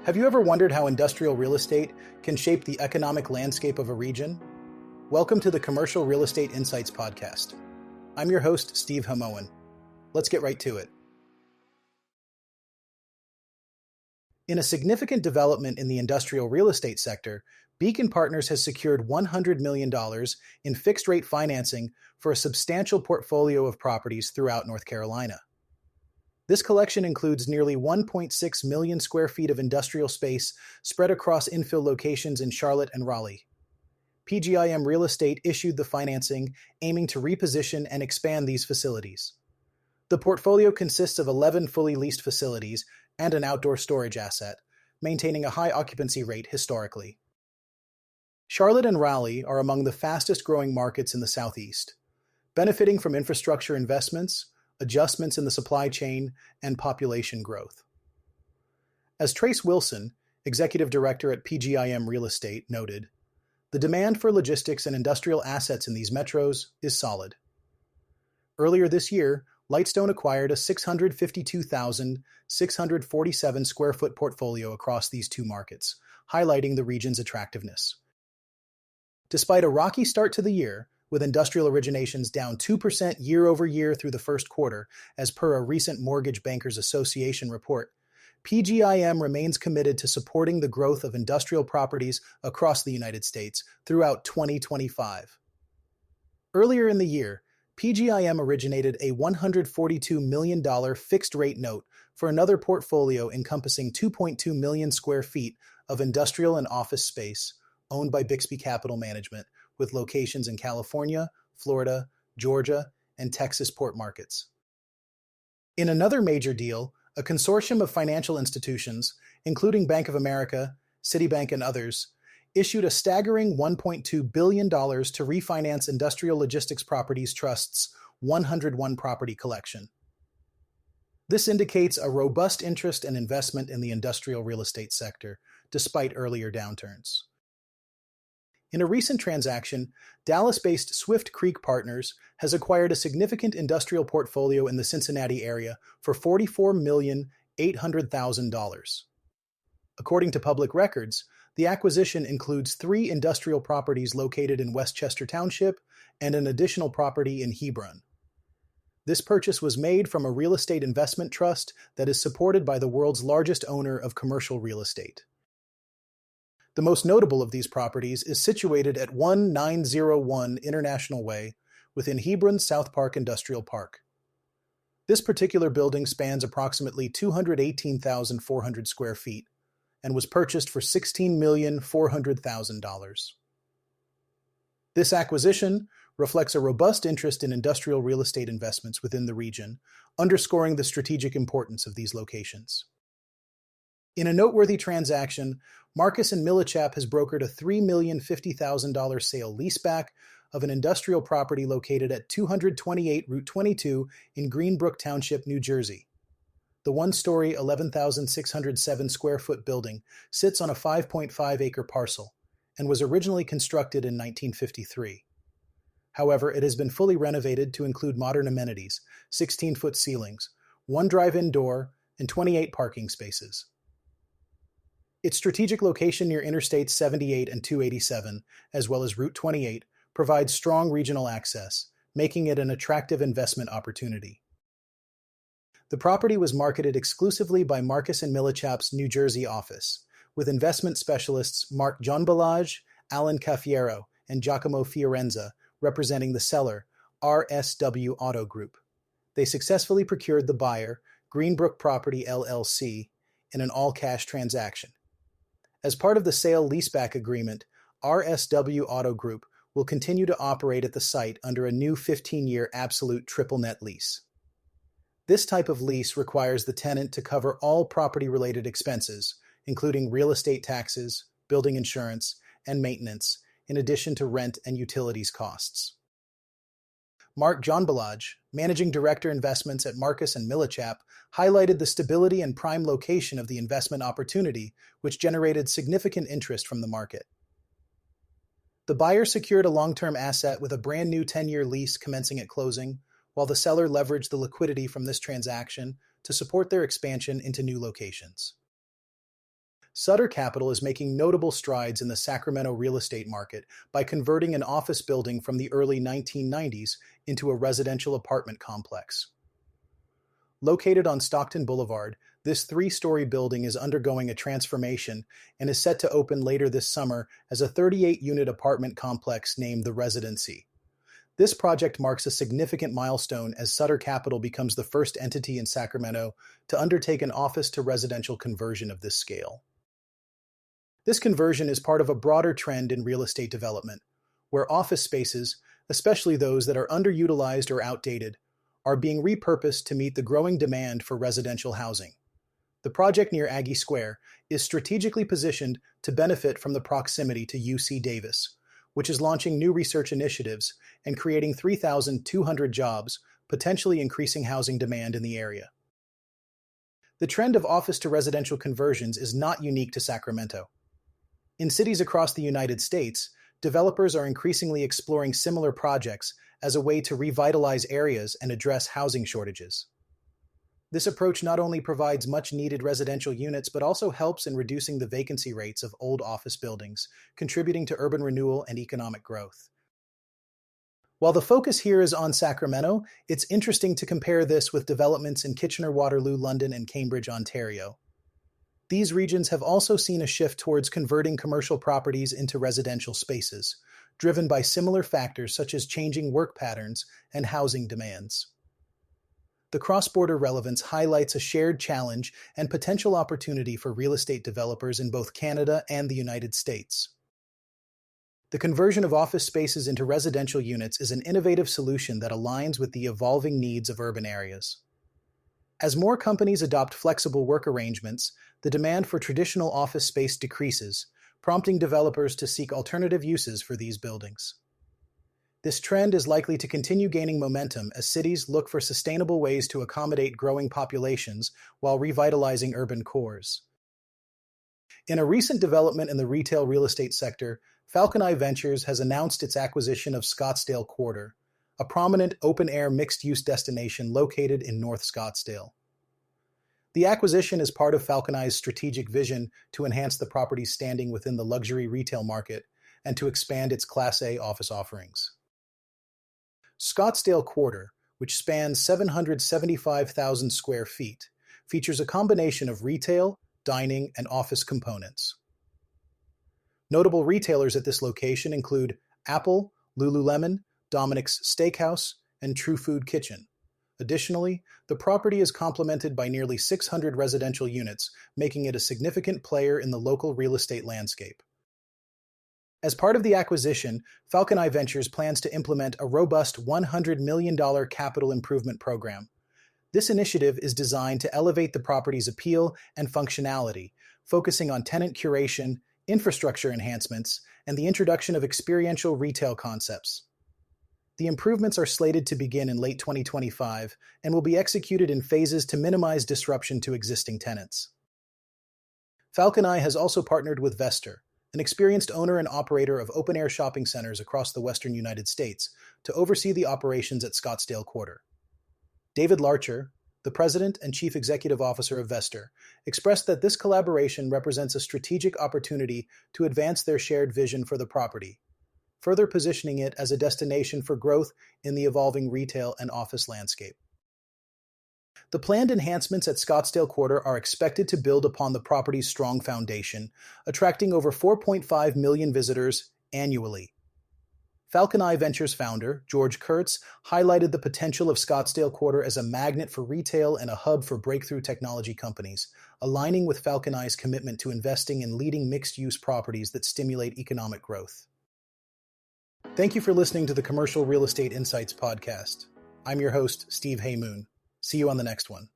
Have you ever wondered how industrial real estate can shape the economic landscape of a region? Welcome to the Commercial Real Estate Insights podcast. I'm your host, Steve Hamoen. Let's get right to it. In a significant development in the industrial real estate sector, Beacon Partners has secured $100 million in fixed-rate financing for a substantial portfolio of properties throughout North Carolina. This collection includes nearly 1.6 million square feet of industrial space spread across infill locations in Charlotte and Raleigh. PGIM Real Estate issued the financing, aiming to reposition and expand these facilities. The portfolio consists of 11 fully leased facilities and an outdoor storage asset, maintaining a high occupancy rate historically. Charlotte and Raleigh are among the fastest-growing markets in the Southeast, benefiting from infrastructure investments, adjustments in the supply chain, and population growth. As Trace Wilson, executive director at PGIM Real Estate, noted, the demand for logistics and industrial assets in these metros is solid. Earlier this year, Lightstone acquired a 652,647 square foot portfolio across these two markets, highlighting the region's attractiveness. Despite a rocky start to the year, with industrial originations down 2% year over year through the first quarter, as per a recent Mortgage Bankers Association report, PGIM remains committed to supporting the growth of industrial properties across the United States throughout 2025. Earlier in the year, PGIM originated a $142 million fixed-rate note for another portfolio encompassing 2.2 million square feet of industrial and office space owned by Bixby Capital Management, with locations in California, Florida, Georgia, and Texas port markets. In another major deal, a consortium of financial institutions, including Bank of America, Citibank, and others, issued a staggering $1.2 billion to refinance Industrial Logistics Properties Trust's 101 property collection. This indicates a robust interest and investment in the industrial real estate sector, despite earlier downturns. In a recent transaction, Dallas-based Swift Creek Partners has acquired a significant industrial portfolio in the Cincinnati area for $44,800,000. According to public records, the acquisition includes 3 industrial properties located in Westchester Township and an additional property in Hebron. This purchase was made from a real estate investment trust that is supported by the world's largest owner of commercial real estate. The most notable of these properties is situated at 1901 International Way within Hebron's South Park Industrial Park. This particular building spans approximately 218,400 square feet and was purchased for $16,400,000. This acquisition reflects a robust interest in industrial real estate investments within the region, underscoring the strategic importance of these locations. In a noteworthy transaction, Marcus & Millichap has brokered a $3,050,000 sale-leaseback of an industrial property located at 228 Route 22 in Greenbrook Township, New Jersey. The one-story, 11,607 square foot building sits on a 5.5-acre parcel and was originally constructed in 1953. However, it has been fully renovated to include modern amenities, 16-foot ceilings, 1 drive-in door, and 28 parking spaces. Its strategic location near Interstates 78 and 287, as well as Route 28, provides strong regional access, making it an attractive investment opportunity. The property was marketed exclusively by Marcus & Millichap's New Jersey office, with investment specialists Mark Johnbalaj, Alan Cafiero, and Giacomo Fiorenza representing the seller, RSW Auto Group. They successfully procured the buyer, Greenbrook Property LLC, in an all-cash transaction. As part of the sale-leaseback agreement, RSW Auto Group will continue to operate at the site under a new 15-year absolute triple-net lease. This type of lease requires the tenant to cover all property-related expenses, including real estate taxes, building insurance, and maintenance, in addition to rent and utilities costs. Mark Johnbalaj, Managing Director Investments at Marcus & Millichap, highlighted the stability and prime location of the investment opportunity, which generated significant interest from the market. The buyer secured a long-term asset with a brand new 10-year lease commencing at closing, while the seller leveraged the liquidity from this transaction to support their expansion into new locations. Sutter Capital is making notable strides in the Sacramento real estate market by converting an office building from the early 1990s into a residential apartment complex. Located on Stockton Boulevard, this three-story building is undergoing a transformation and is set to open later this summer as a 38-unit apartment complex named The Residency. This project marks a significant milestone as Sutter Capital becomes the first entity in Sacramento to undertake an office-to-residential conversion of this scale. This conversion is part of a broader trend in real estate development, where office spaces, especially those that are underutilized or outdated, are being repurposed to meet the growing demand for residential housing. The project near Aggie Square is strategically positioned to benefit from the proximity to UC Davis, which is launching new research initiatives and creating 3,200 jobs, potentially increasing housing demand in the area. The trend of office-to-residential conversions is not unique to Sacramento. In cities across the United States, developers are increasingly exploring similar projects as a way to revitalize areas and address housing shortages. This approach not only provides much-needed residential units but also helps in reducing the vacancy rates of old office buildings, contributing to urban renewal and economic growth. While the focus here is on Sacramento, it's interesting to compare this with developments in Kitchener-Waterloo, London, and Cambridge, Ontario. These regions have also seen a shift towards converting commercial properties into residential spaces, driven by similar factors such as changing work patterns and housing demands. The cross-border relevance highlights a shared challenge and potential opportunity for real estate developers in both Canada and the United States. The conversion of office spaces into residential units is an innovative solution that aligns with the evolving needs of urban areas. As more companies adopt flexible work arrangements, the demand for traditional office space decreases, prompting developers to seek alternative uses for these buildings. This trend is likely to continue gaining momentum as cities look for sustainable ways to accommodate growing populations while revitalizing urban cores. In a recent development in the retail real estate sector, FalconEye Ventures has announced its acquisition of Scottsdale Quarter, a prominent open-air mixed-use destination located in North Scottsdale. The acquisition is part of FalconEye's strategic vision to enhance the property's standing within the luxury retail market and to expand its Class A office offerings. Scottsdale Quarter, which spans 775,000 square feet, features a combination of retail, dining, and office components. Notable retailers at this location include Apple, Lululemon, Dominic's Steakhouse, and True Food Kitchen. Additionally, the property is complemented by nearly 600 residential units, making it a significant player in the local real estate landscape. As part of the acquisition, FalconEye Ventures plans to implement a robust $100 million capital improvement program. This initiative is designed to elevate the property's appeal and functionality, focusing on tenant curation, infrastructure enhancements, and the introduction of experiential retail concepts. The improvements are slated to begin in late 2025 and will be executed in phases to minimize disruption to existing tenants. FalconEye has also partnered with Vestor, an experienced owner and operator of open-air shopping centers across the western United States, to oversee the operations at Scottsdale Quarter. David Larcher, the president and chief executive officer of Vestor, expressed that this collaboration represents a strategic opportunity to advance their shared vision for the property, further positioning it as a destination for growth in the evolving retail and office landscape. The planned enhancements at Scottsdale Quarter are expected to build upon the property's strong foundation, attracting over 4.5 million visitors annually. FalconEye Ventures founder, George Kurtz, highlighted the potential of Scottsdale Quarter as a magnet for retail and a hub for breakthrough technology companies, aligning with FalconEye's commitment to investing in leading mixed-use properties that stimulate economic growth. Thank you for listening to the Commercial Real Estate Insights podcast. I'm your host, Steve Hamoen. See you on the next one.